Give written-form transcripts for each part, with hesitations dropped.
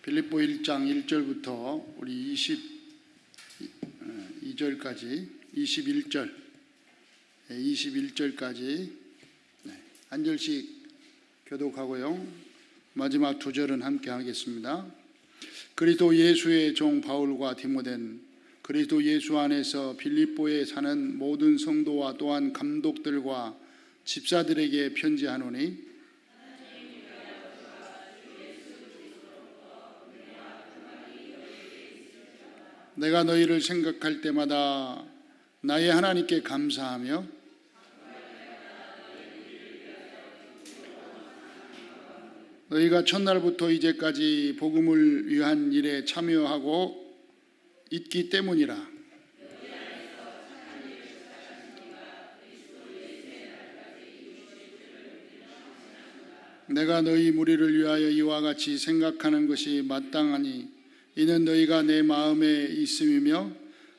빌립보 1장 1절부터 우리 22절까지 21절까지 한 절씩 교독하고요. 마지막 두 절은 함께 하겠습니다. 그리스도 예수의 종 바울과 디모데는 그리스도 예수 안에서 빌립보에 사는 모든 성도와 또한 감독들과 집사들에게 편지하노니 내가 너희를 생각할 때마다 나의 하나님께 감사하며 너희가 첫날부터 이제까지 복음을 위한 일에 참여하고 있기 때문이라. 내가 너희 무리를 위하여 이와 같이 생각하는 것이 마땅하니 이는 너희가 내 마음에 있음이며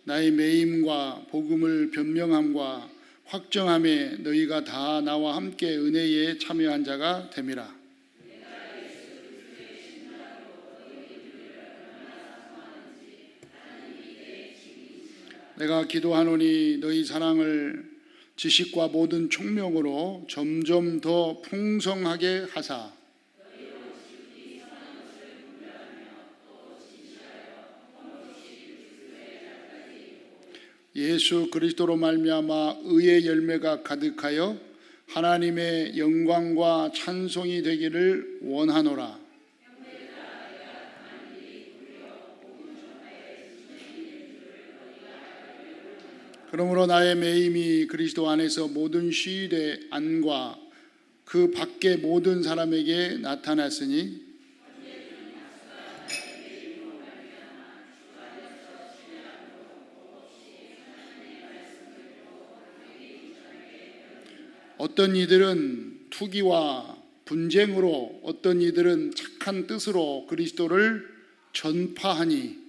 나의 매임과 복음을 변명함과 확정함에 너희가 다 나와 함께 은혜에 참여한 자가 됨이라. 내가 기도하노니 너희 사랑을 지식과 모든 총명으로 점점 더 풍성하게 하사 예수 그리스도로 말미암아 의의 열매가 가득하여 하나님의 영광과 찬송이 되기를 원하노라. 그러므로 나의 매임이 그리스도 안에서 모든 시일의 안과 그 밖의 모든 사람에게 나타났으니 어떤 이들은 투기와 분쟁으로 어떤 이들은 착한 뜻으로 그리스도를 전파하니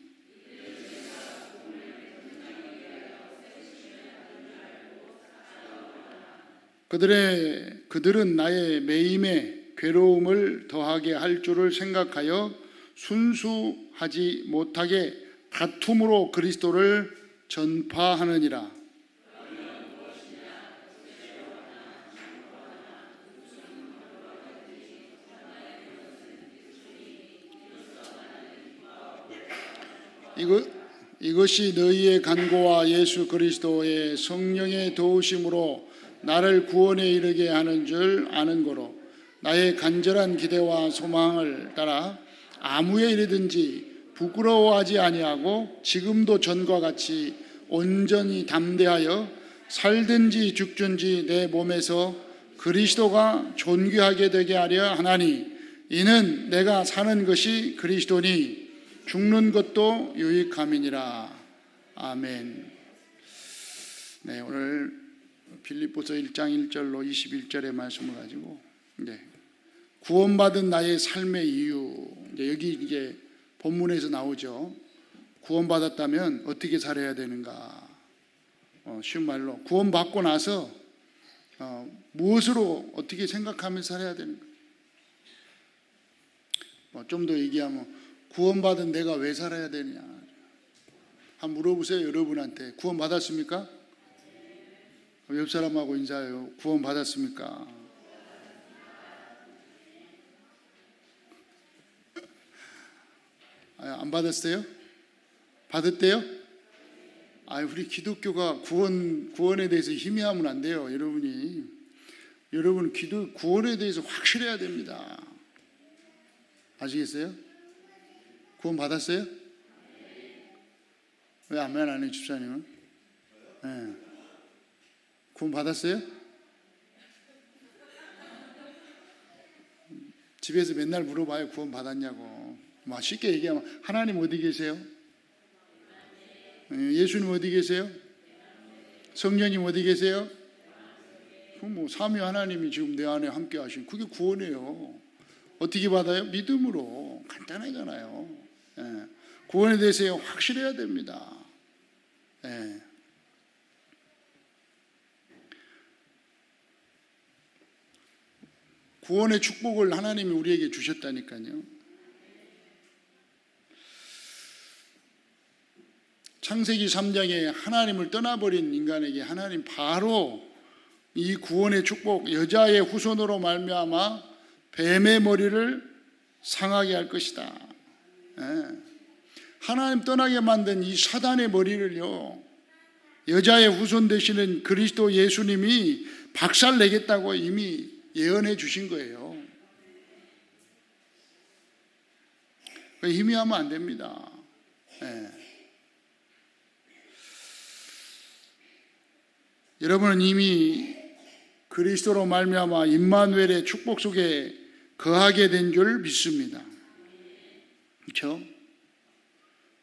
그들은 나의 매임에 괴로움을 더하게 할 줄을 생각하여 순수하지 못하게 다툼으로 그리스도를 전파하느니라. 이것이 너희의 간구와 예수 그리스도의 성령의 도우심으로 나를 구원에 이르게 하는 줄 아는 거로 나의 간절한 기대와 소망을 따라 아무에 이르든지 부끄러워하지 아니하고 지금도 전과 같이 온전히 담대하여 살든지 죽든지 내 몸에서 그리스도가 존귀하게 되게 하려 하나니 이는 내가 사는 것이 그리스도니 죽는 것도 유익함이니라. 아멘. 네, 오늘 빌립보서 1장 1절로 21절의 말씀을 가지고 구원받은 나의 삶의 이유, 여기 이제 본문에서 나오죠. 구원받았다면 어떻게 살아야 되는가? 쉬운 말로 구원받고 나서 무엇으로 어떻게 생각하면서 살아야 되는가? 좀 더 얘기하면 구원받은 내가 왜 살아야 되느냐? 한번 물어보세요. 여러분한테 구원받았습니까? 옆 사람하고 인사해요. 구원받았습니까? 안 받았어요? 받았대요? 우리 기독교가 구원에 대해서 희미하면 안 돼요. 여러분 구원에 대해서 확실해야 됩니다. 아시겠어요? 구원 받았어요? 왜 아멘 안 해요, 집사님은? 네. 구원 받았어요? 집에서 맨날 물어봐요. 구원 받았냐고. 쉽게 얘기하면 하나님 어디 계세요? 예수님 어디 계세요? 성령님 어디 계세요? 삼위 하나님이 지금 내 안에 함께 하신 그게 구원이에요. 어떻게 받아요? 믿음으로. 간단하잖아요. 구원에 대해서 확실해야 됩니다. 구원의 축복을 하나님이 우리에게 주셨다니까요. 창세기 3장에 하나님을 떠나버린 인간에게 하나님 바로 이 구원의 축복, 여자의 후손으로 말미암아 뱀의 머리를 상하게 할 것이다. 하나님 떠나게 만든 이 사단의 머리를요, 여자의 후손 되시는 그리스도 예수님이 박살내겠다고 이미 예언해 주신 거예요. 희미하면 안 됩니다. 여러분은 이미 그리스도로 말미암아 임마누엘의 축복 속에 거하게 된 줄 믿습니다. 그렇죠?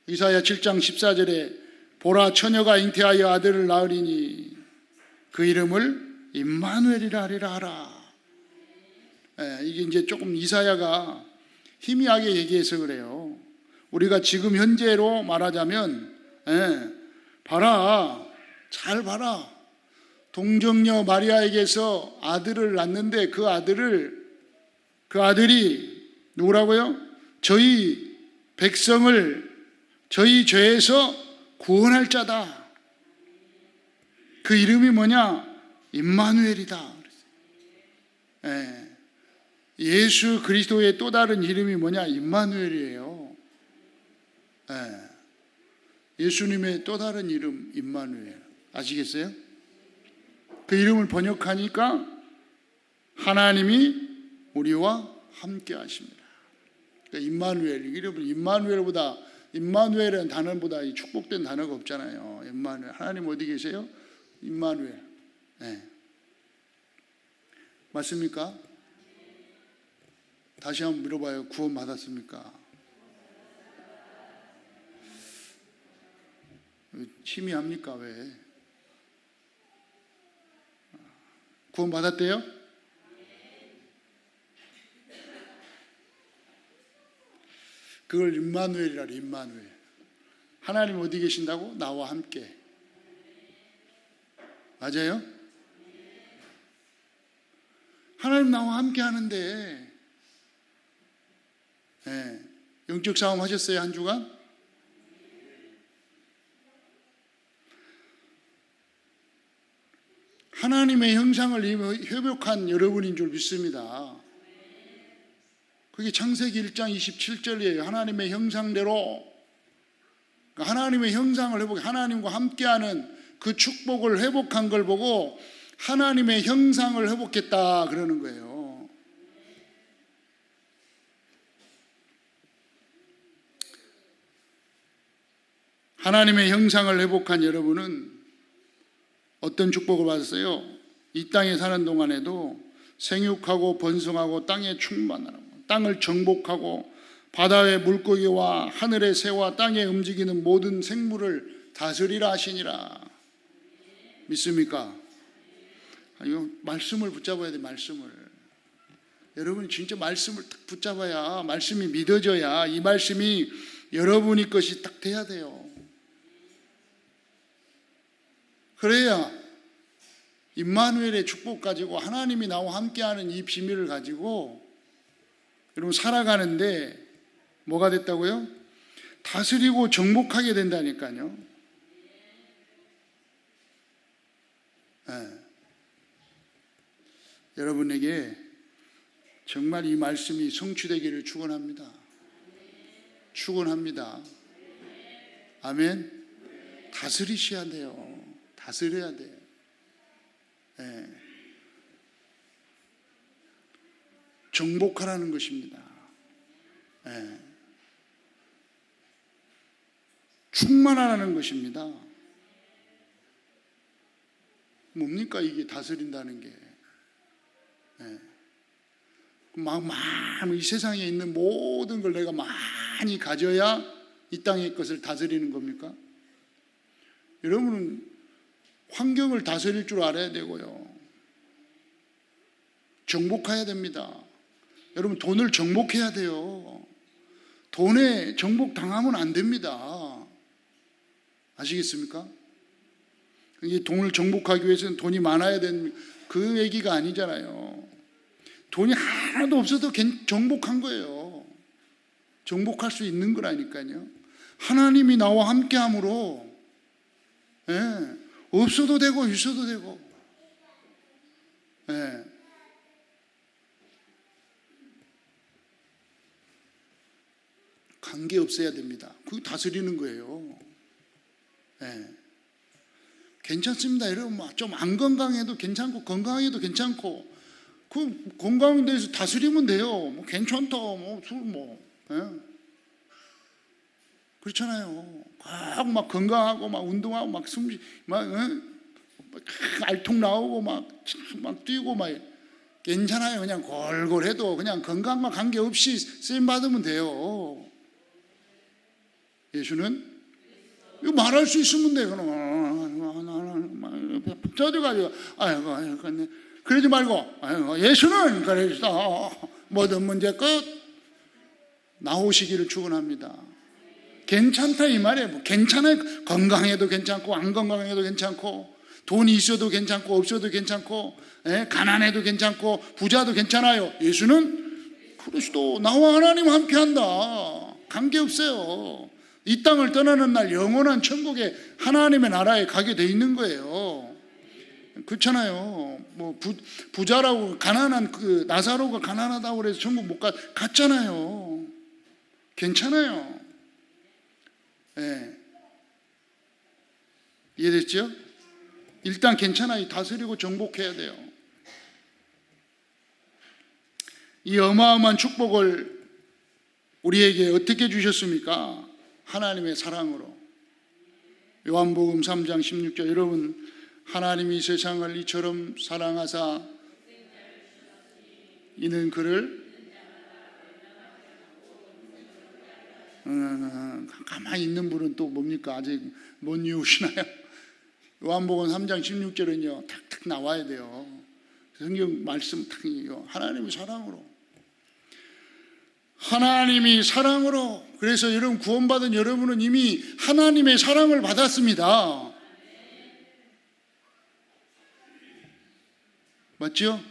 이사야 7장 14절에 보라 처녀가 잉태하여 아들을 낳으리니 그 이름을 임마누엘이라 하라. 이게 이제 조금 이사야가 희미하게 얘기해서 그래요. 우리가 지금 현재로 말하자면 봐라, 잘 봐라. 동정녀 마리아에게서 아들을 낳는데 그 아들이 누구라고요? 저희 백성을 저희 죄에서 구원할 자다. 그 이름이 뭐냐? 임마누엘이다. 예수 그리스도의 또 다른 이름이 뭐냐? 임마누엘이에요. 예수님의 또 다른 이름 임마누엘. 아시겠어요? 그 이름을 번역하니까 하나님이 우리와 함께 하십니다. 그러니까 임마누엘, 이름은 임마누엘보다, 임마누엘은 단어보다 이 축복된 단어가 없잖아요. 임마누엘, 하나님 어디 계세요? 임마누엘. 맞습니까? 다시 한번 물어봐요. 구원 받았습니까? 희미합니까? 왜? 구원 받았대요? 그걸 임마누엘이라 그래. 임마누엘. 하나님 어디 계신다고? 나와 함께. 맞아요? 하나님 나와 함께 하는데 영적 싸움 하셨어요? 한 주간? 하나님의 형상을 회복한 여러분인 줄 믿습니다. 그게 창세기 1장 27절이에요. 하나님의 형상대로, 하나님의 형상을 회복해 하나님과 함께하는 그 축복을 회복한 걸 보고 하나님의 형상을 회복했다 그러는 거예요. 하나님의 형상을 회복한 여러분은 어떤 축복을 받았어요? 이 땅에 사는 동안에도 생육하고 번성하고 땅에 충만하고 땅을 정복하고 바다의 물고기와 하늘의 새와 땅에 움직이는 모든 생물을 다스리라 하시니라. 믿습니까? 이거 말씀을 붙잡아야 돼. 말씀을. 여러분이 진짜 말씀을 딱 붙잡아야, 말씀이 믿어져야 이 말씀이 여러분이 것이 딱 돼야 돼요. 그래야 임마누엘의 축복 가지고 하나님이 나와 함께하는 이 비밀을 가지고 여러분 살아가는데 뭐가 됐다고요? 다스리고 정복하게 된다니까요. 여러분에게 정말 이 말씀이 성취되기를 축원합니다. 축원합니다. 아멘. 다스리셔야 돼요. 다스려야 돼요. 정복하라는 것입니다. 충만하라는 것입니다. 뭡니까 이게 다스린다는 게? 이 세상에 있는 모든 걸 내가 많이 가져야 이 땅의 것을 다스리는 겁니까? 여러분은 환경을 다스릴 줄 알아야 되고요. 정복해야 됩니다. 여러분 돈을 정복해야 돼요. 돈에 정복당하면 안 됩니다. 아시겠습니까? 이 돈을 정복하기 위해서는 돈이 많아야 되는 그 얘기가 아니잖아요. 돈이 하나도 없어도 정복한 거예요. 정복할 수 있는 거라니까요. 하나님이 나와 함께함으로 예. 없어도 되고 있어도 되고. 예. 관계 없어야 됩니다. 그거 다스리는 거예요. 예. 괜찮습니다. 여러분, 좀 안 건강해도 괜찮고, 건강해도 괜찮고, 그 건강에 대해서 다스리면 돼요. 뭐 괜찮다, 술 예. 그렇잖아요. 막 건강하고, 막 운동하고, 막 숨쉬, 알통 나오고, 막 뛰고, 괜찮아요. 그냥 골골해도 그냥 건강과 관계없이 쓰임 받으면 돼요. 예수는 이거 말할 수 있으면 돼. 저도가지고 그러지 말고 예수는 그리스도 모든 문제 끝 나오시기를 축원합니다. 괜찮다 이 말이에요. 괜찮아요. 건강해도 괜찮고 안 건강해도 괜찮고 돈이 있어도 괜찮고 없어도 괜찮고 가난해도 괜찮고 부자도 괜찮아요. 예수는 그리스도 나와 하나님 함께한다. 관계없어요. 이 땅을 떠나는 날 영원한 천국에 하나님의 나라에 가게 돼 있는 거예요. 그렇잖아요. 뭐 부자라고 가난한 그 나사로가 가난하다고 그래서 천국 못 갔잖아요. 괜찮아요. 예. 이해됐죠? 일단 괜찮아요. 다스리고 정복해야 돼요. 이 어마어마한 축복을 우리에게 어떻게 주셨습니까? 하나님의 사랑으로. 요한복음 3장 16절 여러분 하나님이 세상을 이처럼 사랑하사 이는 그를 가만히 있는 분은 또 뭡니까? 아직 못 이우시나요? 요한복음 3장 16절은요 탁탁 나와야 돼요. 성경 말씀 탁 하나님의 사랑으로. 하나님이 사랑으로. 그래서 여러분 구원받은 여러분은 이미 하나님의 사랑을 받았습니다. 맞죠?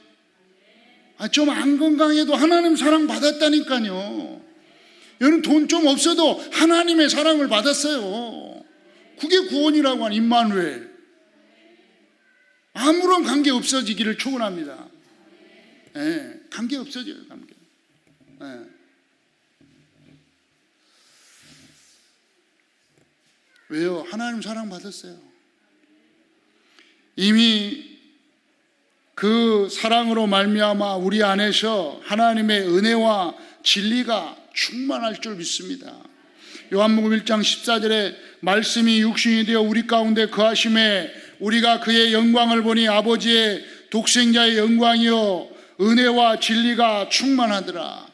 좀 안 건강해도 하나님 사랑 받았다니까요. 여러분 돈 좀 없어도 하나님의 사랑을 받았어요. 그게 구원이라고 하는 임마누엘. 아무런 관계 없어지기를 축원합니다. 예, 관계 없어져요. 관계. 예. 왜요? 하나님 사랑 받았어요. 이미 그 사랑으로 말미암아 우리 안에서 하나님의 은혜와 진리가 충만할 줄 믿습니다. 요한복음 1장 14절에 말씀이 육신이 되어 우리 가운데 거하심에 우리가 그의 영광을 보니 아버지의 독생자의 영광이요 은혜와 진리가 충만하더라.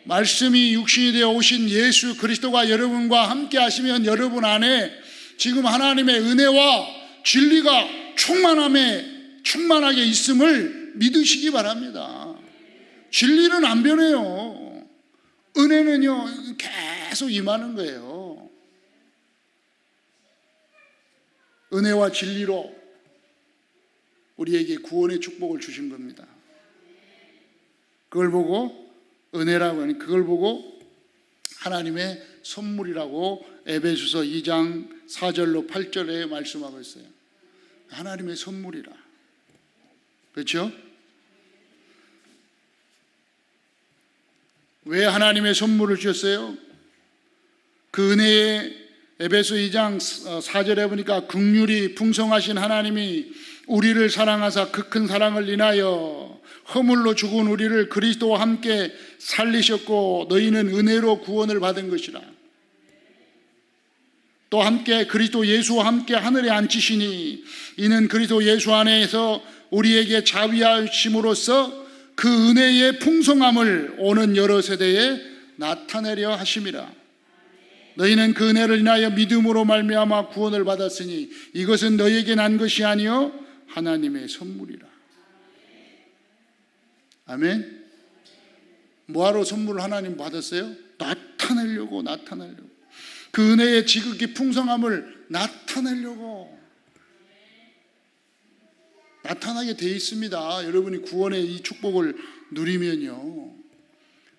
말씀이 육신이 되어 오신 예수 그리스도가 여러분과 함께 하시면 여러분 안에 지금 하나님의 은혜와 진리가 충만하게 있음을 믿으시기 바랍니다. 진리는 안 변해요. 은혜는요 계속 임하는 거예요. 은혜와 진리로 우리에게 구원의 축복을 주신 겁니다. 그걸 보고 은혜라고 하니 그걸 보고 하나님의 선물이라고 에베소서 2장 4절로 8절에 말씀하고 있어요. 하나님의 선물이라. 그렇죠? 왜 하나님의 선물을 주셨어요? 그 은혜에 에베소 2장 4절에 보니까 긍휼이 풍성하신 하나님이 우리를 사랑하사 그 큰 사랑을 인하여 허물로 죽은 우리를 그리스도와 함께 살리셨고 너희는 은혜로 구원을 받은 것이라. 또 함께 그리스도 예수와 함께 하늘에 앉히시니 이는 그리스도 예수 안에서 우리에게 자비하심으로써 그 은혜의 풍성함을 오는 여러 세대에 나타내려 하심이라. 너희는 그 은혜를 인하여 믿음으로 말미암아 구원을 받았으니 이것은 너희에게 난 것이 아니요 하나님의 선물이라. 아멘. 뭐하러 선물을 하나님 받았어요? 나타내려고. 그 은혜의 지극히 풍성함을 나타내려고. 나타나게 돼 있습니다. 여러분이 구원의 이 축복을 누리면요.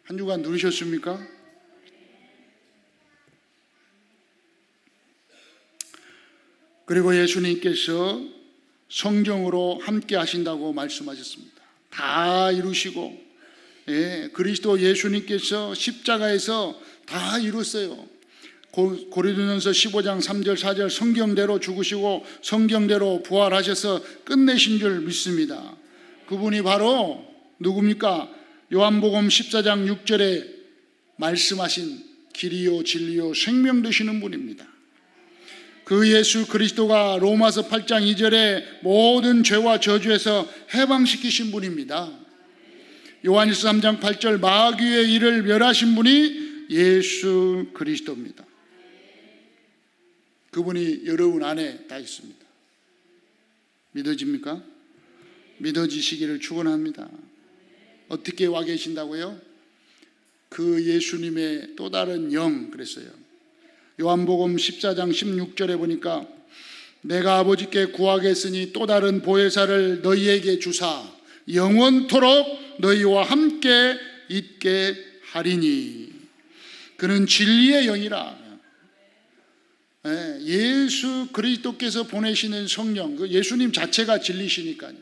한 주간 누리셨습니까? 그리고 예수님께서 성령으로 함께 하신다고 말씀하셨습니다. 다 이루시고, 그리스도 예수님께서 십자가에서 다 이뤘어요. 고린도전서 15장 3절 4절 성경대로 죽으시고 성경대로 부활하셔서 끝내신 줄 믿습니다. 그분이 바로 누굽니까? 요한복음 14장 6절에 말씀하신 길이요 진리요 생명 되시는 분입니다. 그 예수 그리스도가 로마서 8장 2절에 모든 죄와 저주에서 해방시키신 분입니다. 요한일서 3장 8절 마귀의 일을 멸하신 분이 예수 그리스도입니다. 그분이 여러분 안에 다 있습니다. 믿어집니까? 믿어지시기를 축원합니다. 어떻게 와 계신다고요? 그 예수님의 또 다른 영 그랬어요. 요한복음 14장 16절에 보니까 내가 아버지께 구하겠으니 또 다른 보혜사를 너희에게 주사 영원토록 너희와 함께 있게 하리니 그는 진리의 영이라. 예수 그리스도께서 보내시는 성령, 그 예수님 자체가 진리시니까요.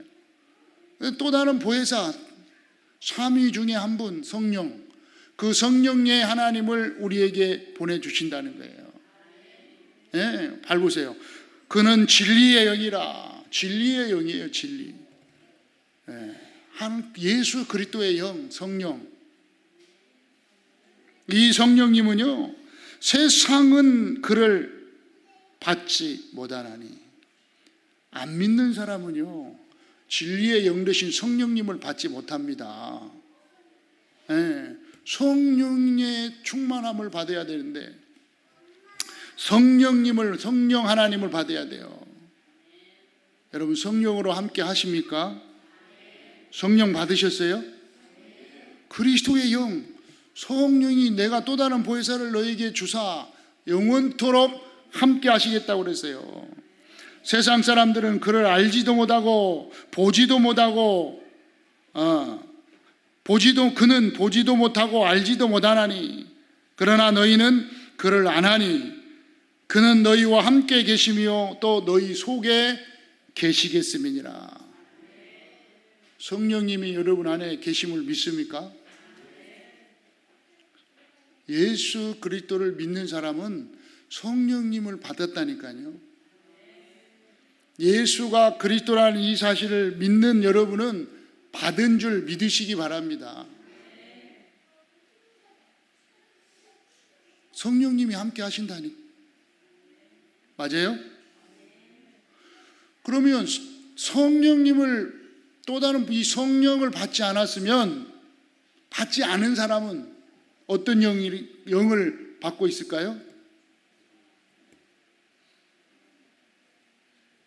또 다른 보혜사, 삼위 중에 한 분 성령, 그 성령의 하나님을 우리에게 보내주신다는 거예요. 밟으세요. 그는 진리의 영이라. 진리의 영이에요. 진리. 예수 그리스도의 영, 성령. 이 성령님은요, 세상은 그를 받지 못하나니 안 믿는 사람은요 진리의 영 되신 성령님을 받지 못합니다. 성령의 충만함을 받아야 되는데 성령 하나님을 받아야 돼요. 여러분 성령으로 함께 하십니까? 성령 받으셨어요? 그리스도의 영, 성령이 내가 또 다른 보혜사를 너에게 주사 영원토록 함께 하시겠다고 그랬어요. 세상 사람들은 그를 알지도 못하고 보지도 못하고 그는 보지도 못하고 알지도 못하나니 그러나 너희는 그를 아나니 그는 너희와 함께 계시며 또 너희 속에 계시겠음이니라. 성령님이 여러분 안에 계심을 믿습니까? 예수 그리스도를 믿는 사람은 성령님을 받았다니까요. 예수가 그리스도라는 이 사실을 믿는 여러분은 받은 줄 믿으시기 바랍니다. 성령님이 함께 하신다니. 맞아요? 그러면 성령님을 또 다른 이 성령을 받지 않았으면 받지 않은 사람은 어떤 영을 받고 있을까요?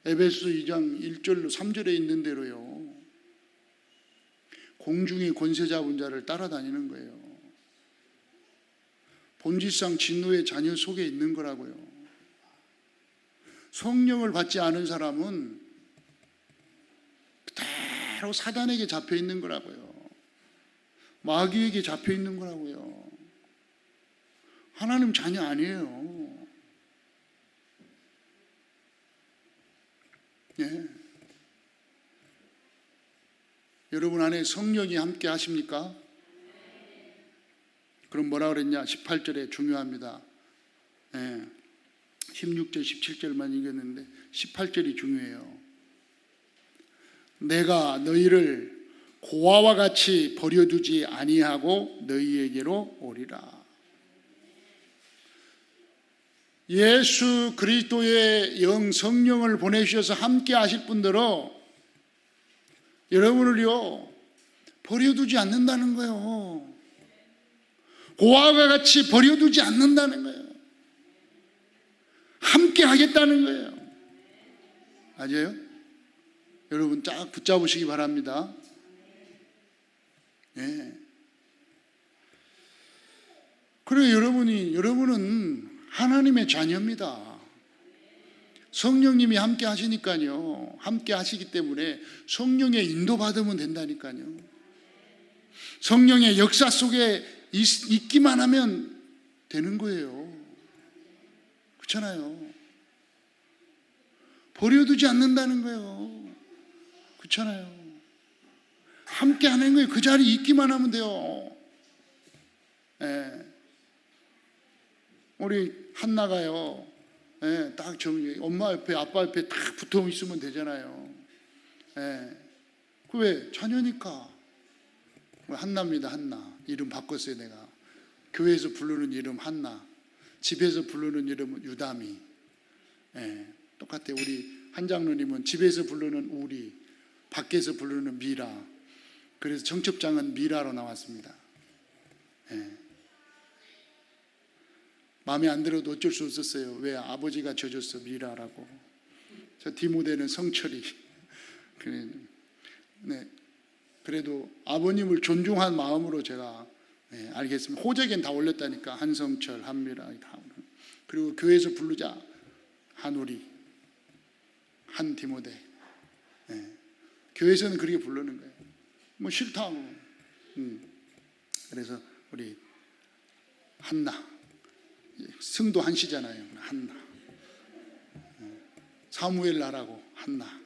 에베소 2장 1절로 3절에 있는 대로요. 공중의 권세 잡은 자를 따라다니는 거예요. 본질상 진노의 자녀 속에 있는 거라고요. 성령을 받지 않은 사람은 그대로 사단에게 잡혀 있는 거라고요. 마귀에게 잡혀 있는 거라고요. 하나님 자녀 아니에요. 여러분 안에 성령이 함께 하십니까? 그럼 뭐라 그랬냐? 18절에 중요합니다. 16절 17절만 읽었는데 18절이 중요해요. 내가 너희를 고아와 같이 버려두지 아니하고 너희에게로 오리라. 예수 그리스도의 영 성령을 보내주셔서 함께 하실 분들은 여러분을요 버려두지 않는다는 거예요. 고아와 같이 버려두지 않는다는 거예요. 함께 하겠다는 거예요. 맞아요? 여러분 쫙 붙잡으시기 바랍니다. 그래 여러분은 하나님의 자녀입니다. 성령님이 함께 하시니까요. 함께 하시기 때문에 성령의 인도받으면 된다니까요. 성령의 역사 속에 있기만 하면 되는 거예요. 그렇잖아요. 버려두지 않는다는 거예요. 그렇잖아요. 함께 하는 거예요. 그 자리에 있기만 하면 돼요. 예. 우리 한나가요. 예, 딱 엄마 옆에 아빠 옆에 딱 붙어 있으면 되잖아요. 예. 그 왜? 자녀니까. 한나입니다. 한나. 이름 바꿨어요. 내가. 교회에서 부르는 이름 한나, 집에서 부르는 이름은 유다미. 예, 똑같아요. 우리 한 장로님은 집에서 부르는 우리, 밖에서 부르는 미라. 그래서 정첩장은 미라로 나왔습니다. 예. 마음에 안 들어도 어쩔 수 없었어요. 왜? 아버지가 져줬어, 미라라고. 저 디모데는 성철이. 그래, 네. 그래도 아버님을 존중한 마음으로 제가 알겠습니다. 호적엔 다 올렸다니까. 한성철, 한미라 다. 그리고 교회에서 부르자 한우리, 한디모데. 교회에서는 그렇게 부르는 거예요. 뭐 싫다고. 그래서 우리 한나, 승도 한시잖아요. 한나. 사무엘 나라고 한나.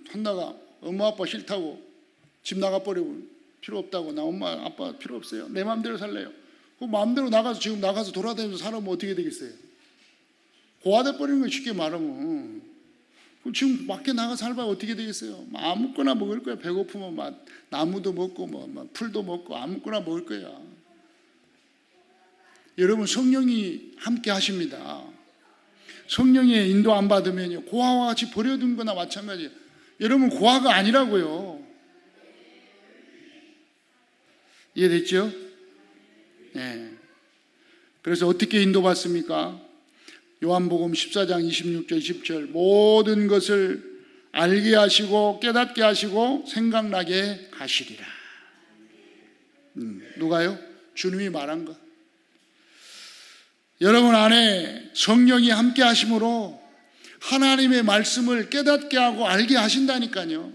한나가 엄마 아빠 싫다고 집 나가버리고 필요 없다고, 나 엄마 아빠 필요 없어요, 내 마음대로 살래요. 그 마음대로 나가서 지금 나가서 돌아다니면서 살아보면 어떻게 되겠어요? 고아돼 버리는 거 쉽게 말하면. 그럼 지금 밖에 나가 살아봐 어떻게 되겠어요? 아무거나 먹을 거야. 배고프면 막 나무도 먹고 뭐 풀도 먹고 아무거나 먹을 거야. 여러분, 성령이 함께 하십니다. 성령의 인도 안 받으면 고아와 같이 버려둔 거나 마찬가지예요. 여러분, 고아가 아니라고요. 이해됐죠? 네. 그래서 어떻게 인도받습니까? 요한복음 14장 26절 20절 모든 것을 알게 하시고 깨닫게 하시고 생각나게 하시리라. 누가요? 주님이 말한 거. 여러분 안에 성령이 함께 하심으로 하나님의 말씀을 깨닫게 하고 알게 하신다니까요.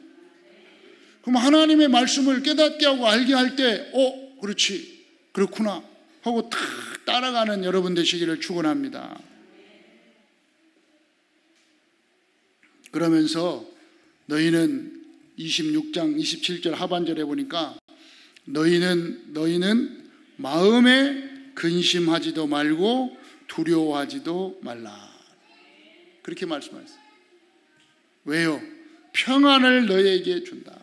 그럼 하나님의 말씀을 깨닫게 하고 알게 할 때 그렇지, 그렇구나 하고 탁 따라가는 여러분 되시기를 축원합니다. 그러면서 너희는 26장 27절 하반절에 보니까 너희는 마음에 근심하지도 말고 두려워하지도 말라. 그렇게 말씀하셨어요. 왜요? 평안을 너희에게 준다.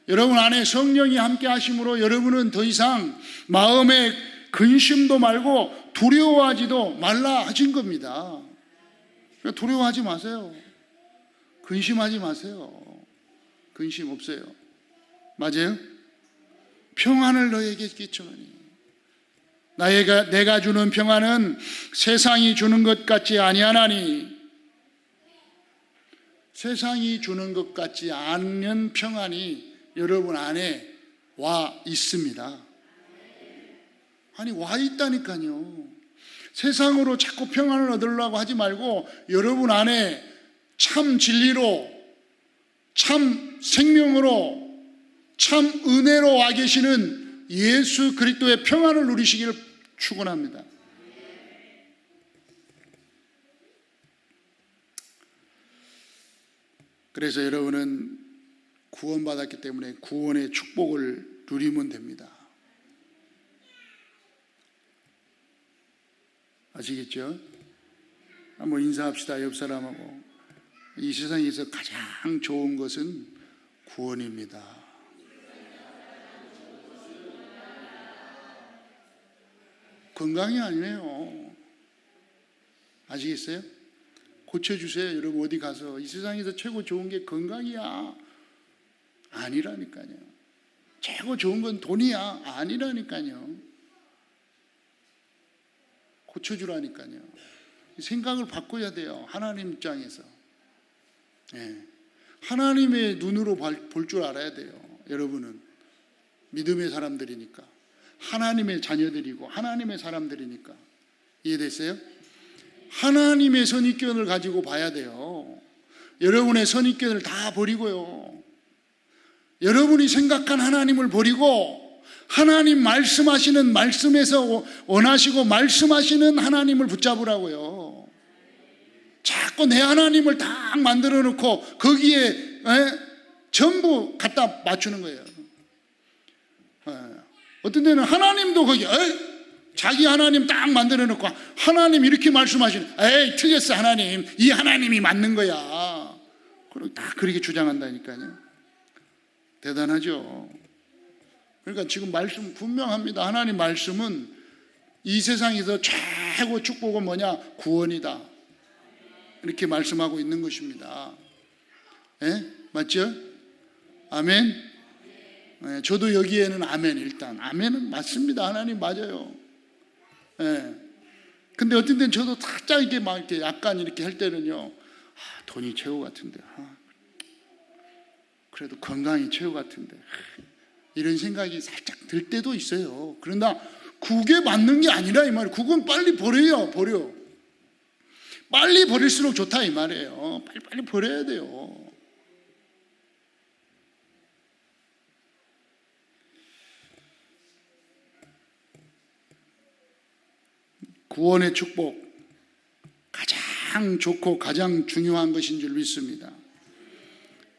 여러분 안에 성령이 함께 하심으로 여러분은 더 이상 마음에 근심도 말고 두려워하지도 말라 하신 겁니다. 그러니까 두려워하지 마세요. 근심하지 마세요. 근심 없어요. 맞아요? 평안을 너희에게 끼쳐하니 내가 주는 평안은 세상이 주는 것 같지 아니하나니. 세상이 주는 것 같지 않는 평안이 여러분 안에 와 있습니다. 아니, 와 있다니까요. 세상으로 자꾸 평안을 얻으려고 하지 말고 여러분 안에 참 진리로, 참 생명으로, 참 은혜로 와 계시는 예수 그리스도의 평안을 누리시기를 축원합니다. 그래서 여러분은 구원받았기 때문에 구원의 축복을 누리면 됩니다. 아시겠죠? 한번 인사합시다. 옆 사람하고. 이 세상에서 가장 좋은 것은 구원입니다. 건강이 아니에요. 아시겠어요? 고쳐주세요. 여러분 어디 가서. 이 세상에서 최고 좋은 게 건강이야. 아니라니까요. 최고 좋은 건 돈이야. 아니라니까요. 고쳐주라니까요. 생각을 바꿔야 돼요. 하나님 입장에서. 하나님의 눈으로 볼 줄 알아야 돼요. 여러분은 믿음의 사람들이니까, 하나님의 자녀들이고 하나님의 사람들이니까. 이해됐어요? 하나님의 선입견을 가지고 봐야 돼요. 여러분의 선입견을 다 버리고요, 여러분이 생각한 하나님을 버리고 하나님 말씀하시는 말씀에서 원하시고 말씀하시는 하나님을 붙잡으라고요. 자꾸 내 하나님을 딱 만들어 놓고 거기에 전부 갖다 맞추는 거예요. 어떤 데는 하나님도 거기 자기 하나님 딱 만들어 놓고 하나님 이렇게 말씀하시는, 에이 틀렸어, 하나님 이 하나님이 맞는 거야. 그리고 딱 그렇게 주장한다니까요. 대단하죠. 그러니까 지금 말씀 분명합니다. 하나님 말씀은 이 세상에서 최고 축복은 뭐냐? 구원이다. 이렇게 말씀하고 있는 것입니다. 맞죠? 아멘. 저도 여기에는 아멘. 일단 아멘은 맞습니다. 하나님 맞아요. 근데 어떤 때는 저도 살짝 이렇게 막 이렇게 약간 이렇게 할 때는요, 돈이 최고 같은데, 그래도 건강이 최고 같은데, 이런 생각이 살짝 들 때도 있어요. 그러나 그게 맞는 게 아니라 이 말이에요. 그건 빨리 버려요. 빨리 버릴수록 좋다 이 말이에요. 빨리 버려야 돼요. 구원의 축복, 가장 좋고 가장 중요한 것인 줄 믿습니다.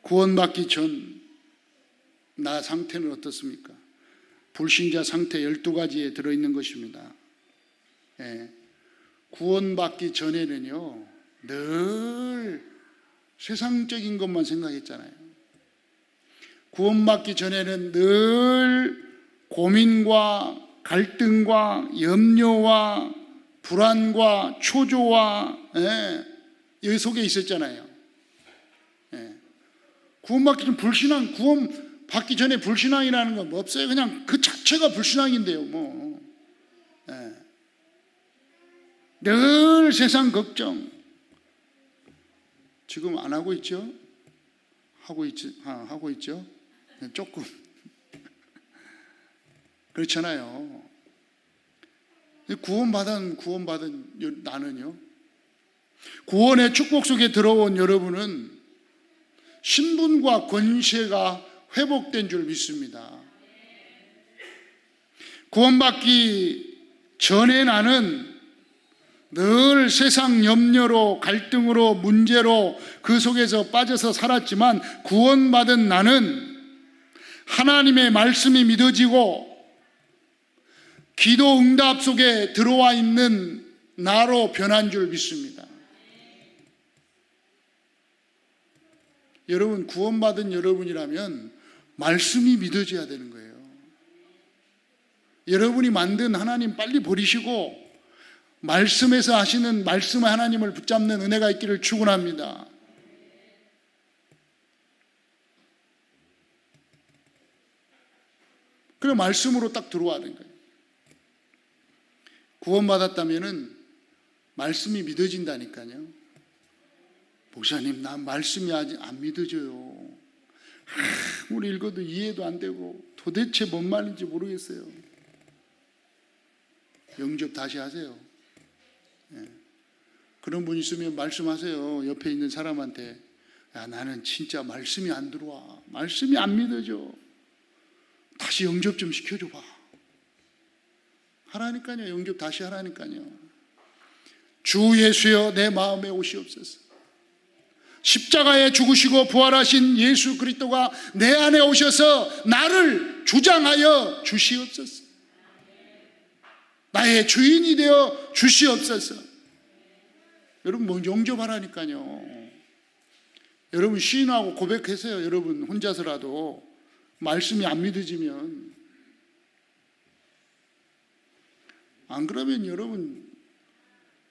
구원받기 전 나 상태는 어떻습니까? 불신자 상태 12가지에 들어있는 것입니다. 구원받기 전에는요, 늘 세상적인 것만 생각했잖아요. 구원받기 전에는 늘 고민과 갈등과 염려와 불안과 초조와 이 속에 있었잖아요. 구원받기 전 불신앙, 구원받기 전에 불신앙이라는 건 뭐 없어요. 그냥 그 자체가 불신앙인데요. 뭐 늘 세상 걱정. 지금 안 하고 있죠? 하고 있죠? 조금 그렇잖아요. 구원받은 나는요, 구원의 축복 속에 들어온 여러분은 신분과 권세가 회복된 줄 믿습니다. 구원받기 전에 나는 늘 세상 염려로, 갈등으로, 문제로 그 속에서 빠져서 살았지만, 구원받은 나는 하나님의 말씀이 믿어지고 기도 응답 속에 들어와 있는 나로 변한 줄 믿습니다. 여러분, 구원받은 여러분이라면 말씀이 믿어져야 되는 거예요. 여러분이 만든 하나님 빨리 버리시고 말씀에서 하시는 말씀의 하나님을 붙잡는 은혜가 있기를 축원합니다. 그래, 말씀으로 딱 들어와야 되는 거예요. 구원받았다면은 말씀이 믿어진다니까요. 목사님, 나 말씀이 아직 안 믿어져요. 아무리 읽어도 이해도 안 되고 도대체 뭔 말인지 모르겠어요. 영접 다시 하세요. 그런 분 있으면 말씀하세요. 옆에 있는 사람한테, 야, 나는 진짜 말씀이 안 들어와. 말씀이 안 믿어져. 다시 영접 좀 시켜줘봐. 하라니까요. 영접 다시 하라니까요. 주 예수여, 내 마음에 오시옵소서. 십자가에 죽으시고 부활하신 예수 그리스도가 내 안에 오셔서 나를 주장하여 주시옵소서. 나의 주인이 되어 주시옵소서. 여러분, 뭐 영접하라니까요. 여러분, 시인하고 고백하세요. 여러분 혼자서라도. 말씀이 안 믿어지면. 안 그러면 여러분,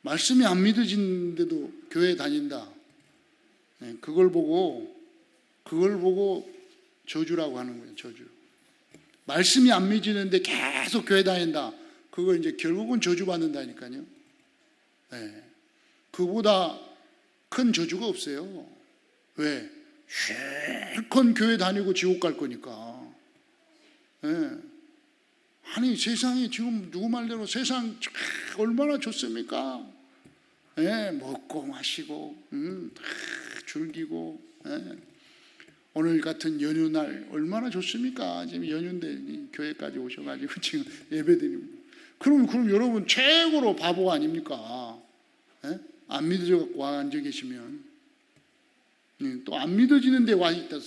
말씀이 안 믿어지는데도 교회 다닌다, 그걸 보고 저주라고 하는 거예요. 저주. 말씀이 안 믿어지는데 계속 교회 다닌다, 그거 이제 결국은 저주받는다니까요. 그보다 큰 저주가 없어요. 왜? 실컷 교회 다니고 지옥 갈 거니까. 아니, 세상이 지금 누구 말대로 세상 얼마나 좋습니까? 먹고 마시고, 즐기고, 오늘 같은 연휴날 얼마나 좋습니까? 지금 연휴인데 교회까지 오셔가지고 지금 예배드립니다. 그럼 여러분 최고로 바보 아닙니까? 예? 안 믿어져갖고 와 앉아 계시면 또 안 믿어지는데 와 있다.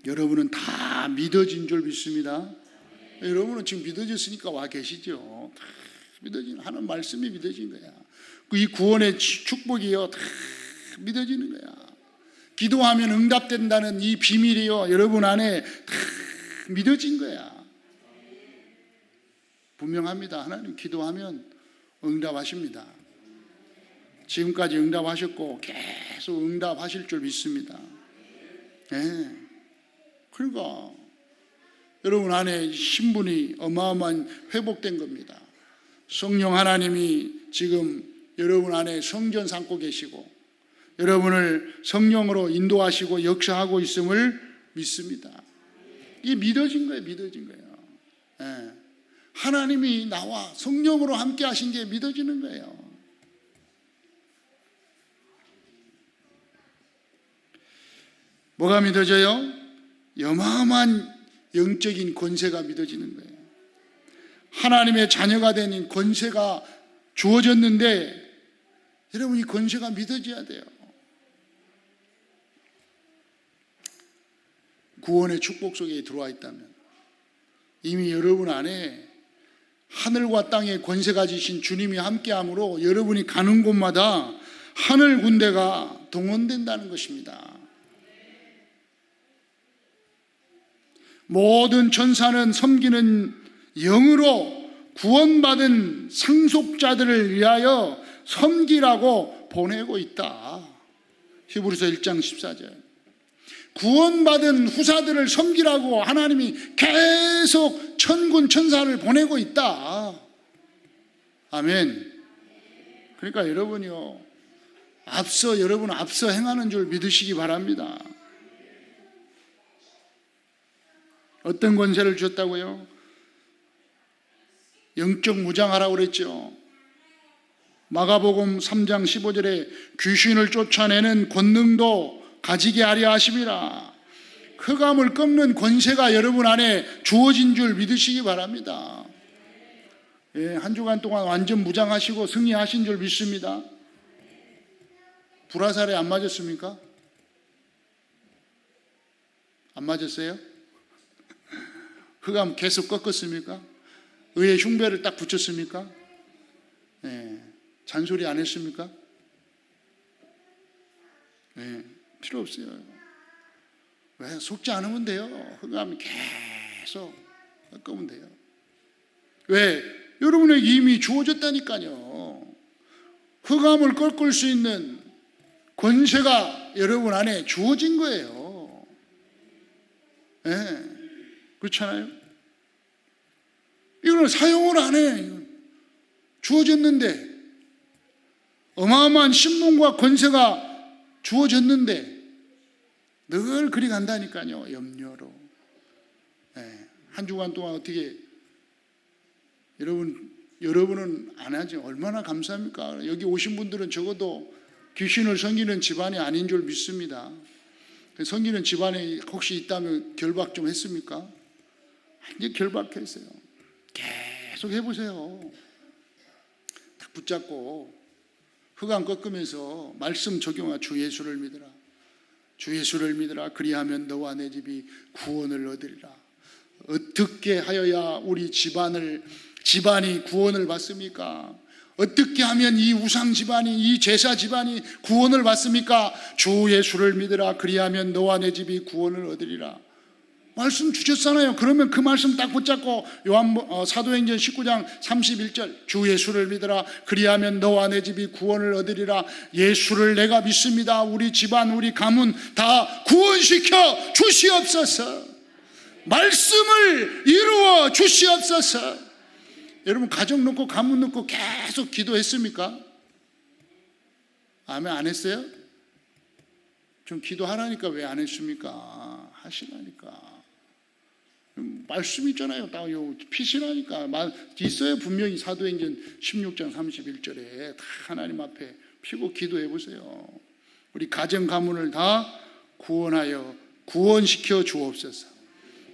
여러분은 다 믿어진 줄 믿습니다. 여러분은 지금 믿어졌으니까 와 계시죠. 다 믿어진 하나님 말씀이 믿어진 거야. 이 구원의 축복이요 다 믿어지는 거야. 기도하면 응답된다는 이 비밀이요 여러분 안에 다 믿어진 거야. 분명합니다. 하나님 기도하면 응답하십니다. 지금까지 응답하셨고 계속 응답하실 줄 믿습니다. 네. 그러니까 여러분 안에 신분이 어마어마한 회복된 겁니다. 성령 하나님이 지금 여러분 안에 성전 삼고 계시고 여러분을 성령으로 인도하시고 역사하고 있음을 믿습니다. 이게 믿어진 거예요. 믿어진 거예요. 네. 하나님이 나와 성령으로 함께 하신 게 믿어지는 거예요. 뭐가 믿어져요? 어마어마한 영적인 권세가 믿어지는 거예요. 하나님의 자녀가 되는 권세가 주어졌는데 여러분 이 권세가 믿어져야 돼요. 구원의 축복 속에 들어와 있다면 이미 여러분 안에 하늘과 땅의 권세가 지신 주님이 함께함으로 여러분이 가는 곳마다 하늘 군대가 동원된다는 것입니다. 모든 천사는 섬기는 영으로 구원받은 상속자들을 위하여 섬기라고 보내고 있다. 히브리서 1장 14절. 구원받은 후사들을 섬기라고 하나님이 계속 천군 천사를 보내고 있다. 아멘. 그러니까 여러분이요 여러분 앞서 행하는 줄 믿으시기 바랍니다. 어떤 권세를 주셨다고요? 영적 무장하라고 그랬죠. 마가복음 3장 15절에 귀신을 쫓아내는 권능도 가지게 하려 하심이라. 흑암을 꺾는 권세가 여러분 안에 주어진 줄 믿으시기 바랍니다. 예, 한 주간 동안 완전 무장하시고 승리하신 줄 믿습니다. 불화살에 안 맞았습니까? 안 맞았어요? 흑암 계속 꺾었습니까? 의의 흉배를 딱 붙였습니까? 예, 잔소리 안 했습니까? 예, 필요 없어요. 왜? 속지 않으면 돼요. 흑암이 계속 꺾으면 돼요. 왜? 여러분에게 이미 주어졌다니까요. 흑암을 꺾을 수 있는 권세가 여러분 안에 주어진 거예요. 예, 그렇잖아요. 이거는 사용을 안 해. 주어졌는데 어마어마한 신분과 권세가 주어졌는데 늘 그리 간다니까요. 염려로. 네. 한 주간 동안 어떻게 여러분은 안 하지. 얼마나 감사합니까? 여기 오신 분들은 적어도 귀신을 섬기는 집안이 아닌 줄 믿습니다. 섬기는 집안에 혹시 있다면 결박 좀 했습니까? 이제 결박했어요. 계속 해보세요. 딱 붙잡고 흑암 꺾으면서 말씀 적용하. 주 예수를 믿으라. 주 예수를 믿으라. 그리하면 너와 내 집이 구원을 얻으리라. 어떻게 하여야 우리 집안이 구원을 받습니까? 어떻게 하면 이 우상 집안이, 이 제사 집안이 구원을 받습니까? 주 예수를 믿으라. 그리하면 너와 내 집이 구원을 얻으리라. 말씀 주셨잖아요. 그러면 그 말씀 딱 붙잡고 사도행전 19장 31절 주 예수를 믿으라. 그리하면 너와 내 집이 구원을 얻으리라. 예수를 내가 믿습니다. 우리 집안 우리 가문 다 구원시켜 주시옵소서. 말씀을 이루어 주시옵소서. 여러분 가정 놓고 가문 놓고 계속 기도했습니까? 아멘. 안 했어요? 좀 기도하라니까 왜 안 했습니까? 하시라니까. 말씀 있잖아요. 딱 피시라니까. 있어요. 분명히 사도행전 16장 31절에 다 하나님 앞에 피고 기도해 보세요. 우리 가정 가문을 다 구원하여 구원시켜 주옵소서.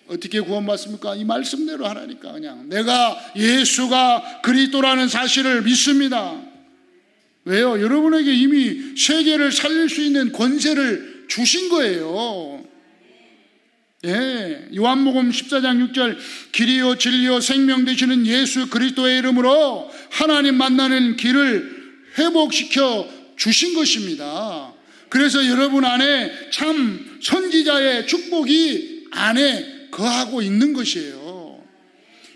어떻게 구원받습니까? 이 말씀대로 하라니까. 그냥 내가 예수가 그리스도라는 사실을 믿습니다. 왜요? 여러분에게 이미 세계를 살릴 수 있는 권세를 주신 거예요. 예, 요한복음 14장 6절 길이요 진리요 생명 되시는 예수 그리스도의 이름으로 하나님 만나는 길을 회복시켜 주신 것입니다. 그래서 여러분 안에 참 선지자의 축복이 안에 거하고 있는 것이에요.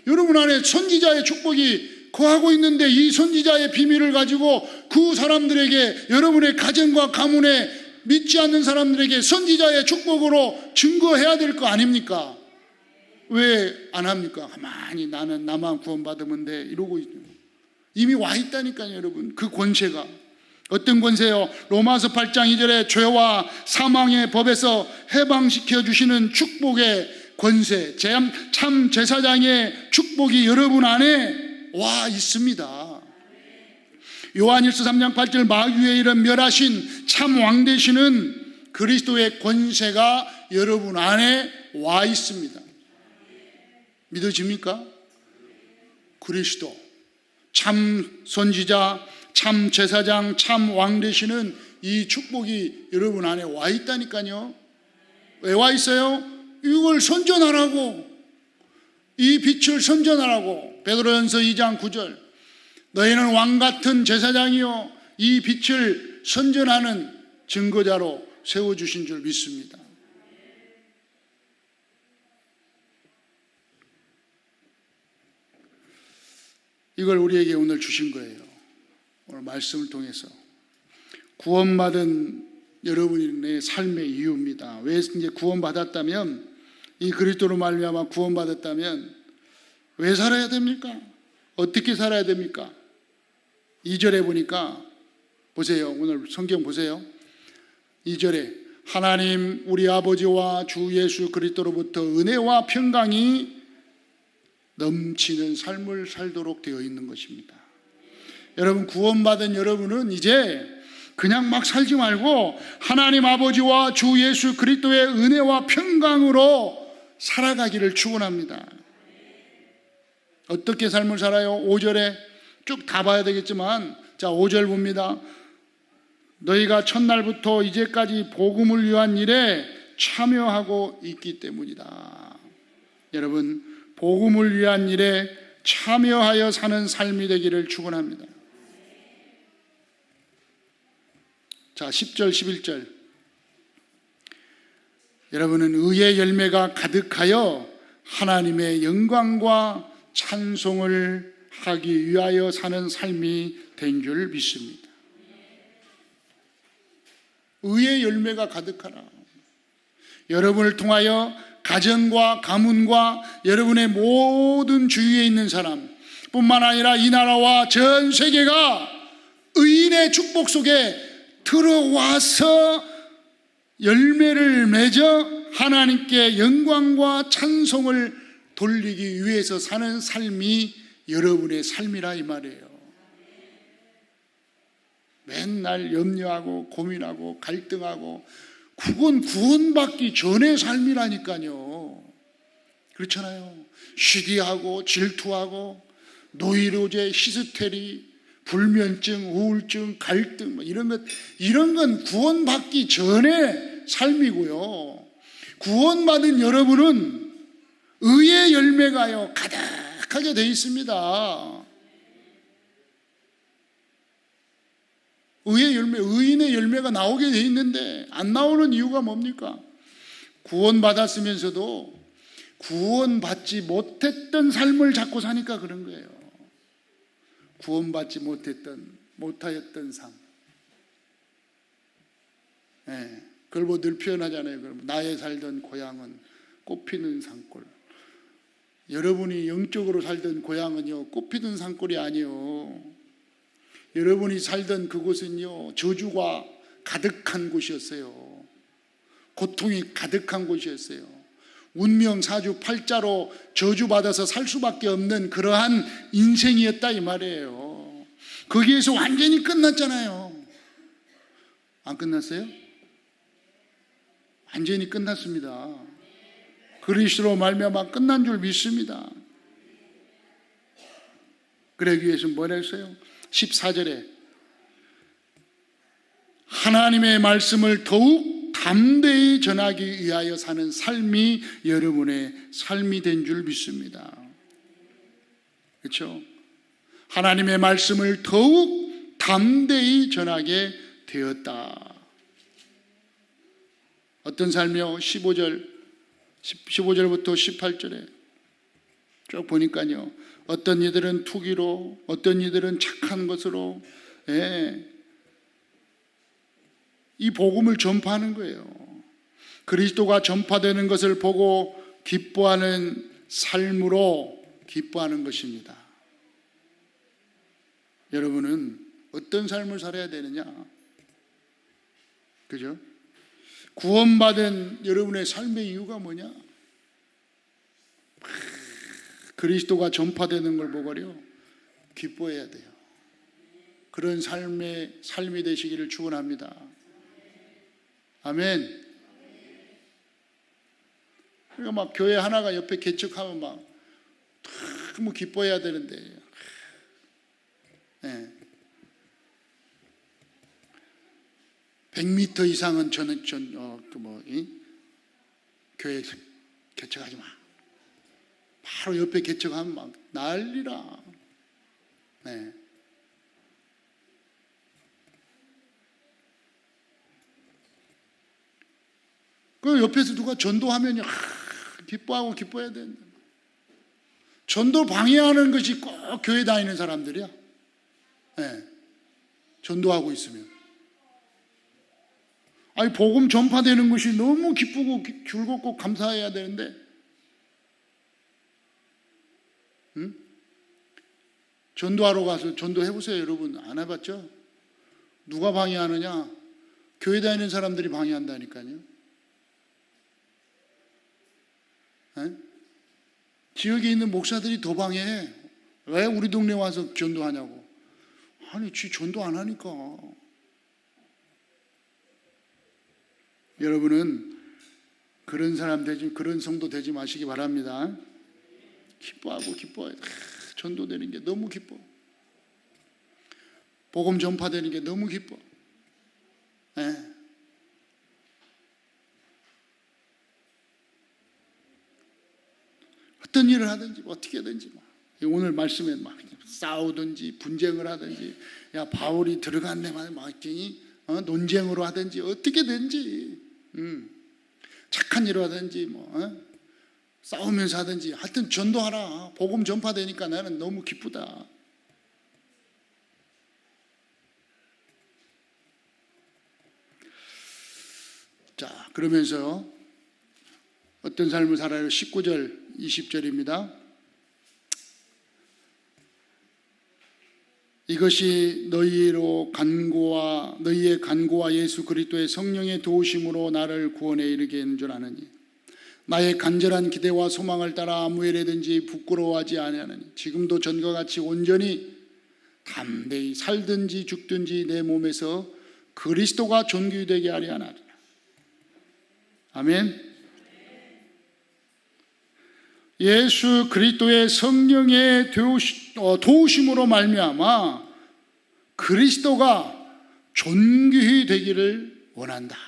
여러분 안에 선지자의 축복이 거하고 있는데 이 선지자의 비밀을 가지고 그 사람들에게, 여러분의 가정과 가문에 믿지 않는 사람들에게 선지자의 축복으로 증거해야 될 거 아닙니까? 왜 안 합니까? 가만히 나는 나만 구원받으면 돼 이러고 있죠. 이미 와 있다니까요, 여러분. 그 권세가 어떤 권세요? 로마서 8장 2절에 죄와 사망의 법에서 해방시켜 주시는 축복의 권세, 참 제사장의 축복이 여러분 안에 와 있습니다. 요한일서 3장 8절 마귀의 이름 멸하신 참 왕 되시는 그리스도의 권세가 여러분 안에 와 있습니다. 믿어집니까? 그리스도, 참 선지자, 참 제사장, 참 왕 되시는 이 축복이 여러분 안에 와 있다니까요. 왜 와 있어요? 이걸 선전하라고, 이 빛을 선전하라고. 베드로전서 2장 9절 너희는 왕같은 제사장이요 이 빛을 선전하는 증거자로 세워주신 줄 믿습니다. 이걸 우리에게 오늘 주신 거예요. 오늘 말씀을 통해서 구원받은 여러분의 삶의 이유입니다. 왜 이제 구원받았다면, 이 그리스도로 말미암아 구원받았다면 왜 살아야 됩니까? 어떻게 살아야 됩니까? 2절에 보니까 보세요. 오늘 성경 보세요. 2절에 하나님 우리 아버지와 주 예수 그리스도로부터 은혜와 평강이 넘치는 삶을 살도록 되어 있는 것입니다. 여러분, 구원받은 여러분은 이제 그냥 막 살지 말고 하나님 아버지와 주 예수 그리스도의 은혜와 평강으로 살아가기를 축원합니다. 어떻게 삶을 살아요? 5절에 쭉 다 봐야 되겠지만, 자 5절 봅니다. 너희가 첫날부터 이제까지 복음을 위한 일에 참여하고 있기 때문이다. 여러분, 복음을 위한 일에 참여하여 사는 삶이 되기를 축원합니다. 자 10절 11절 여러분은 의의 열매가 가득하여 하나님의 영광과 찬송을 하기 위하여 사는 삶이 된 줄 믿습니다. 의의 열매가 가득하라. 여러분을 통하여 가정과 가문과 여러분의 모든 주위에 있는 사람 뿐만 아니라 이 나라와 전 세계가 의인의 축복 속에 들어와서 열매를 맺어 하나님께 영광과 찬송을 돌리기 위해서 사는 삶이 여러분의 삶이라 이 말이에요. 맨날 염려하고 고민하고 갈등하고, 그건 구원받기 전의 삶이라니까요. 그렇잖아요. 시기하고 질투하고 노이로제, 히스테리, 불면증, 우울증, 갈등 이런 건 구원받기 전의 삶이고요. 구원받은 여러분은 의의 열매가요 가득하게 되어 있습니다. 의의 열매, 의인의 열매가 나오게 되어 있는데 안 나오는 이유가 뭡니까? 구원받았으면서도 구원받지 못했던 삶을 자꾸 사니까 그런 거예요. 구원받지 못하였던 삶. 네, 그걸 뭐 늘 표현하잖아요. 나의 살던 고향은 꽃피는 산골. 여러분이 영적으로 살던 고향은요 꽃피는 산골이 아니에요. 여러분이 살던 그곳은요 저주가 가득한 곳이었어요. 고통이 가득한 곳이었어요. 운명사주 팔자로 저주받아서 살 수밖에 없는 그러한 인생이었다 이 말이에요. 거기에서 완전히 끝났잖아요. 안 끝났어요? 완전히 끝났습니다. 그리스도로 말미암아 끝난 줄 믿습니다. 그러기 위해서 뭐라 했어요? 14절에 하나님의 말씀을 더욱 담대히 전하기 위하여 사는 삶이 여러분의 삶이 된 줄 믿습니다. 그렇죠? 하나님의 말씀을 더욱 담대히 전하게 되었다. 어떤 삶이요? 15절부터 18절에 쭉 보니까요, 어떤 이들은 투기로, 어떤 이들은 착한 것으로, 이 복음을 전파하는 거예요. 그리스도가 전파되는 것을 보고 기뻐하는 삶으로 기뻐하는 것입니다. 여러분은 어떤 삶을 살아야 되느냐? 그죠? 구원받은 여러분의 삶의 이유가 뭐냐? 그리스도가 전파되는 걸 보고요, 기뻐해야 돼요. 그런 삶이 되시기를 축원합니다. 아멘. 그러니까 막 교회 하나가 옆에 개척하면 막 너무 기뻐해야 되는데, 100m 이상은 교회 개척하지 마. 바로 옆에 개척하면 막 난리라. 그 옆에서 누가 전도하면 기뻐하고 기뻐해야 된다. 전도 방해하는 것이 꼭 교회 다니는 사람들이야. 전도하고 있으면. 아니, 복음 전파되는 것이 너무 기쁘고 즐겁고 감사해야 되는데, 전도하러 가서 전도해보세요. 여러분 안 해봤죠? 누가 방해하느냐? 교회 다니는 사람들이 방해한다니까요. 지역에 있는 목사들이 더 방해해. 왜 우리 동네 와서 전도하냐고. 아니, 지 전도 안 하니까. 여러분은 그런 사람 되지, 그런 성도 되지 마시기 바랍니다. 기뻐하고 기뻐해. 전도되는 게 너무 기뻐. 복음 전파되는 게 너무 기뻐. 어떤 일을 하든지 어떻게든지 오늘 말씀에 막 싸우든지 분쟁을 하든지, 야 바울이 들어갔네 막 논쟁으로 하든지 어떻게든지, 착한 일을 하든지 싸우면서 하든지 하여튼 전도하라. 복음 전파되니까 나는 너무 기쁘다. 자, 그러면서 어떤 삶을 살아요? 19절 20절입니다. 이것이 너희의 간구와 예수 그리스도의 성령의 도우심으로 나를 구원에 이르게 하는 줄 아느니, 나의 간절한 기대와 소망을 따라 아무 일에든지 부끄러워하지 아니하느니, 지금도 전과 같이 온전히 담대히 살든지 죽든지 내 몸에서 그리스도가 존귀되게 하려 하나니. 아멘. 예수 그리스도의 성령의 도우심으로 말미암아 그리스도가 존귀히 되기를 원한다.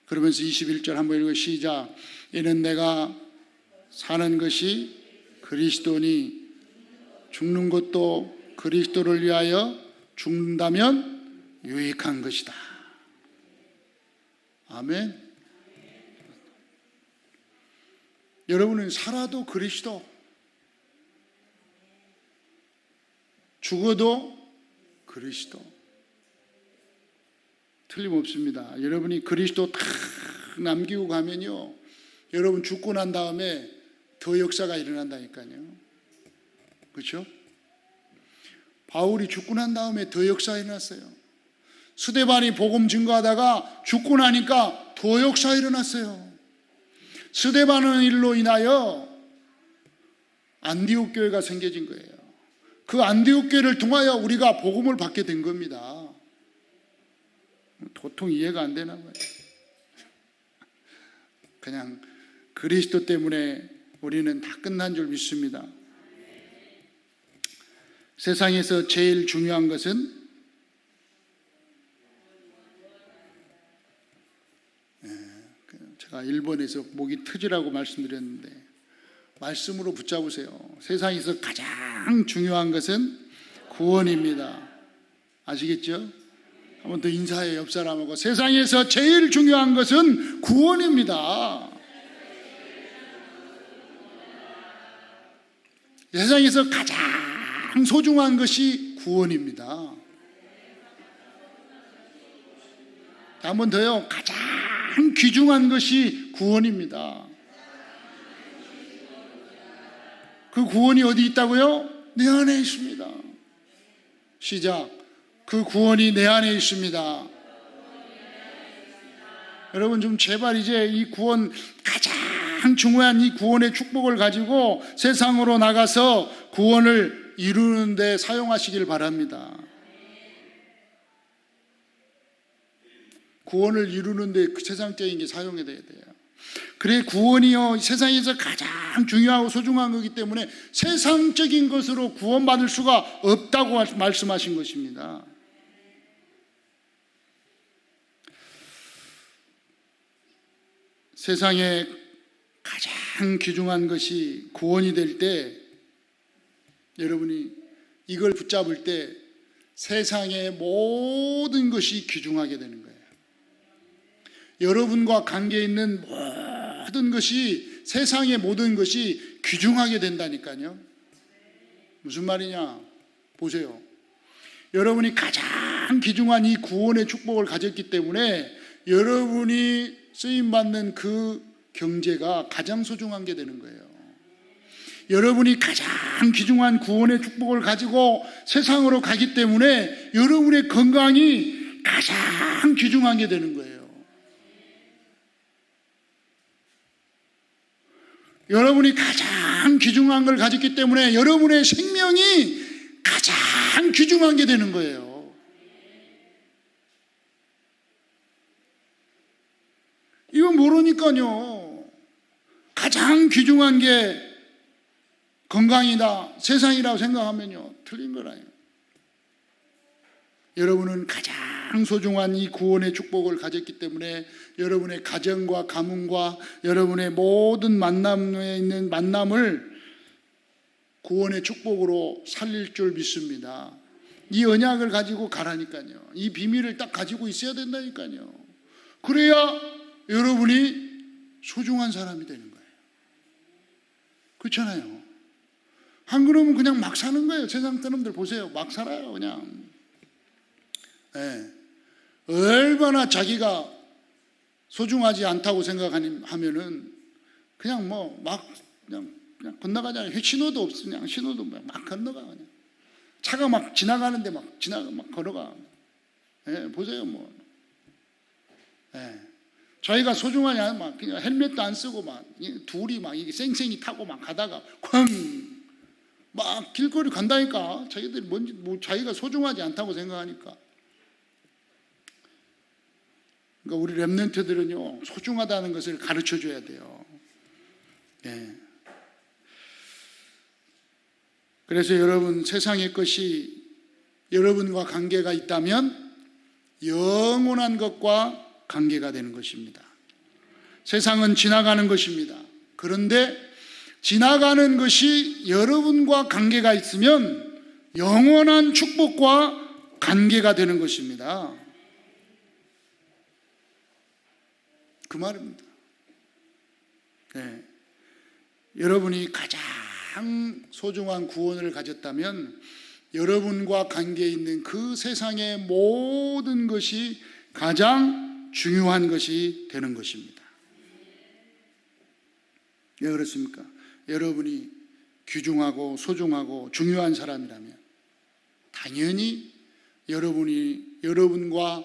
그러면서 21절 한번 읽어 시작. 이는 내가 사는 것이 그리스도니 죽는 것도 그리스도를 위하여 죽는다면 유익한 것이다. 아멘. 여러분은 살아도 그리스도, 죽어도 그리스도. 틀림없습니다. 여러분이 그리스도 딱 남기고 가면요, 여러분 죽고 난 다음에 더 역사가 일어난다니까요. 그렇죠? 바울이 죽고 난 다음에 더 역사가 일어났어요. 스데반이 복음 증거하다가 죽고 나니까 더 역사가 일어났어요. 스데반의 일로 인하여 안디옥 교회가 생겨진 거예요. 그 안디옥 교회를 통하여 우리가 복음을 받게 된 겁니다. 도통 이해가 안 되나 봐요. 그냥 그리스도 때문에 우리는 다 끝난 줄 믿습니다. 세상에서 제일 중요한 것은 제가 일본에서 목이 트지라고 말씀드렸는데 말씀으로 붙잡으세요. 세상에서 가장 중요한 것은 구원입니다. 아시겠죠? 한번 더 인사해. 옆 사람하고 세상에서 제일 중요한 것은 구원입니다. 세상에서 가장 소중한 것이 구원입니다. 한 번 더요. 가장 귀중한 것이 구원입니다. 그 구원이 어디 있다고요? 내 안에 있습니다. 시작. 그 구원이 내 안에 있습니다. 여러분 좀 제발 이제 이 구원, 가장 중요한 이 구원의 축복을 가지고 세상으로 나가서 구원을 이루는 데 사용하시길 바랍니다. 구원을 이루는 데 세상적인 게 사용이 돼야 돼요. 그래 구원이요 세상에서 가장 중요하고 소중한 거기 때문에 세상적인 것으로 구원받을 수가 없다고 말씀하신 것입니다. 세상에 가장 귀중한 것이 구원이 될 때 여러분이 이걸 붙잡을 때 세상의 모든 것이 귀중하게 되는 거예요. 여러분과 관계 있는 모든 것이, 세상의 모든 것이 귀중하게 된다니까요. 무슨 말이냐? 보세요. 여러분이 가장 귀중한 이 구원의 축복을 가졌기 때문에 여러분이 쓰임받는 그 경제가 가장 소중한 게 되는 거예요. 여러분이 가장 귀중한 구원의 축복을 가지고 세상으로 가기 때문에 여러분의 건강이 가장 귀중한 게 되는 거예요. 여러분이 가장 귀중한 걸 가졌기 때문에 여러분의 생명이 가장 귀중한 게 되는 거예요. 이거 모르니까요. 가장 귀중한 게 건강이다, 세상이라고 생각하면요 틀린 거라요. 여러분은 가장 소중한 이 구원의 축복을 가졌기 때문에 여러분의 가정과 가문과 여러분의 모든 만남에 있는 만남을 구원의 축복으로 살릴 줄 믿습니다. 이 언약을 가지고 가라니까요. 이 비밀을 딱 가지고 있어야 된다니까요. 그래야 여러분이 소중한 사람이 되는 거예요. 그렇잖아요. 안 그러면 그냥 막 사는 거예요. 세상 사람들 보세요. 막 살아요 그냥. 네. 얼마나 자기가 소중하지 않다고 생각하면은 그냥 뭐 막 그냥 건너가잖아요. 신호도 없어. 그냥 신호도 막 건너가. 그냥. 차가 막 지나가는데 막 걸어가. 네. 보세요 뭐. 네. 자기가 소중하지 않으면 막 그냥 헬멧도 안 쓰고 막 둘이 막 이게 쌩쌩이 타고 막 가다가 쾅 막 길거리 간다니까. 자기들이 뭔지 뭐 자기가 소중하지 않다고 생각하니까. 그러니까 우리 렘넌트들은요 소중하다는 것을 가르쳐 줘야 돼요. 예. 그래서 여러분 세상의 것이 여러분과 관계가 있다면 영원한 것과 관계가 되는 것입니다. 세상은 지나가는 것입니다. 그런데 지나가는 것이 여러분과 관계가 있으면 영원한 축복과 관계가 되는 것입니다. 그 말입니다. 네. 여러분이 가장 소중한 구원을 가졌다면 여러분과 관계 있는 그 세상의 모든 것이 가장 중요한 것이 되는 것입니다. 왜 그렇습니까? 여러분이 귀중하고 소중하고 중요한 사람이라면 당연히 여러분과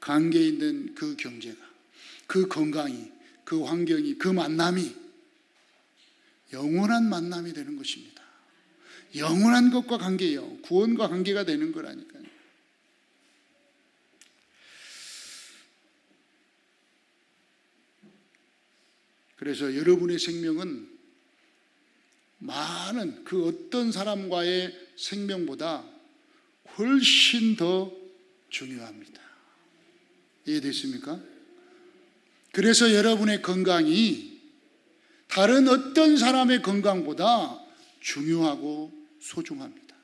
관계 있는 그 경제가, 그 건강이, 그 환경이, 그 만남이 영원한 만남이 되는 것입니다. 영원한 것과 관계예요. 구원과 관계가 되는 거라니까요. 그래서 여러분의 생명은 많은 그 어떤 사람과의 생명보다 훨씬 더 중요합니다. 이해됐습니까? 그래서 여러분의 건강이 다른 어떤 사람의 건강보다 중요하고 소중합니다.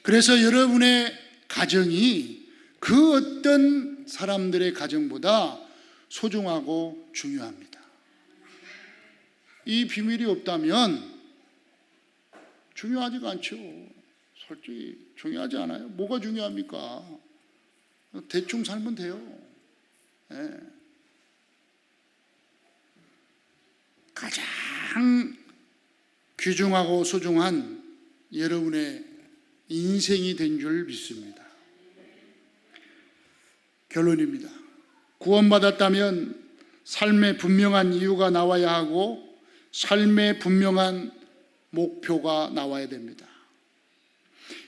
그래서 여러분의 가정이 그 어떤 사람들의 가정보다 소중하고 중요합니다. 이 비밀이 없다면 중요하지가 않죠. 솔직히 중요하지 않아요. 뭐가 중요합니까? 대충 살면 돼요. 네. 가장 귀중하고 소중한 여러분의 인생이 된 줄 믿습니다. 결론입니다. 구원받았다면 삶의 분명한 이유가 나와야 하고 삶의 분명한 목표가 나와야 됩니다.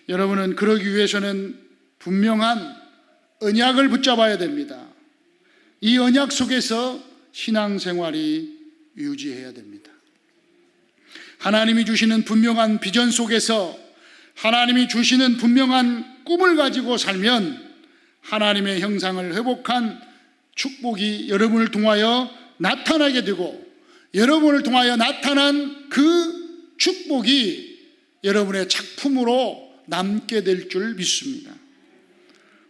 여러분은 그러기 위해서는 분명한 언약을 붙잡아야 됩니다. 이 언약 속에서 신앙생활이 유지해야 됩니다. 하나님이 주시는 분명한 비전 속에서 하나님이 주시는 분명한 꿈을 가지고 살면 하나님의 형상을 회복한 축복이 여러분을 통하여 나타나게 되고 여러분을 통하여 나타난 그 축복이 여러분의 작품으로 남게 될 줄 믿습니다.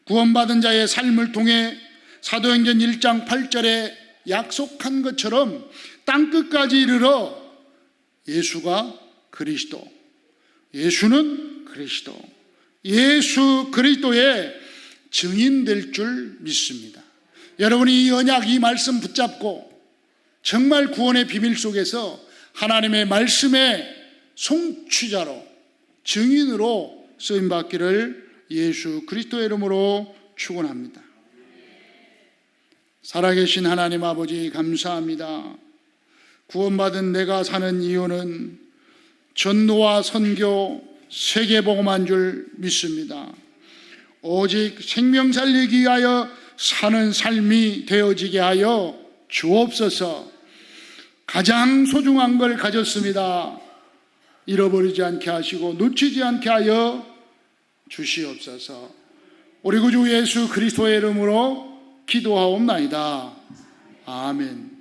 구원받은 자의 삶을 통해 사도행전 1장 8절에 약속한 것처럼 땅끝까지 이르러 예수가 그리스도, 예수는 그리스도, 예수 그리스도의 증인될 줄 믿습니다. 여러분이 이 언약, 이 말씀 붙잡고 정말 구원의 비밀 속에서 하나님의 말씀의 송취자로, 증인으로 쓰임받기를 예수 그리스도의 이름으로 축원합니다. 살아계신 하나님 아버지 감사합니다. 구원받은 내가 사는 이유는 전도와 선교, 세계복음한 줄 믿습니다. 오직 생명 살리기 위하여 사는 삶이 되어지게 하여 주옵소서. 가장 소중한 걸 가졌습니다. 잃어버리지 않게 하시고 놓치지 않게 하여 주시옵소서. 우리 구주 예수 그리스도의 이름으로 기도하옵나이다. 아멘.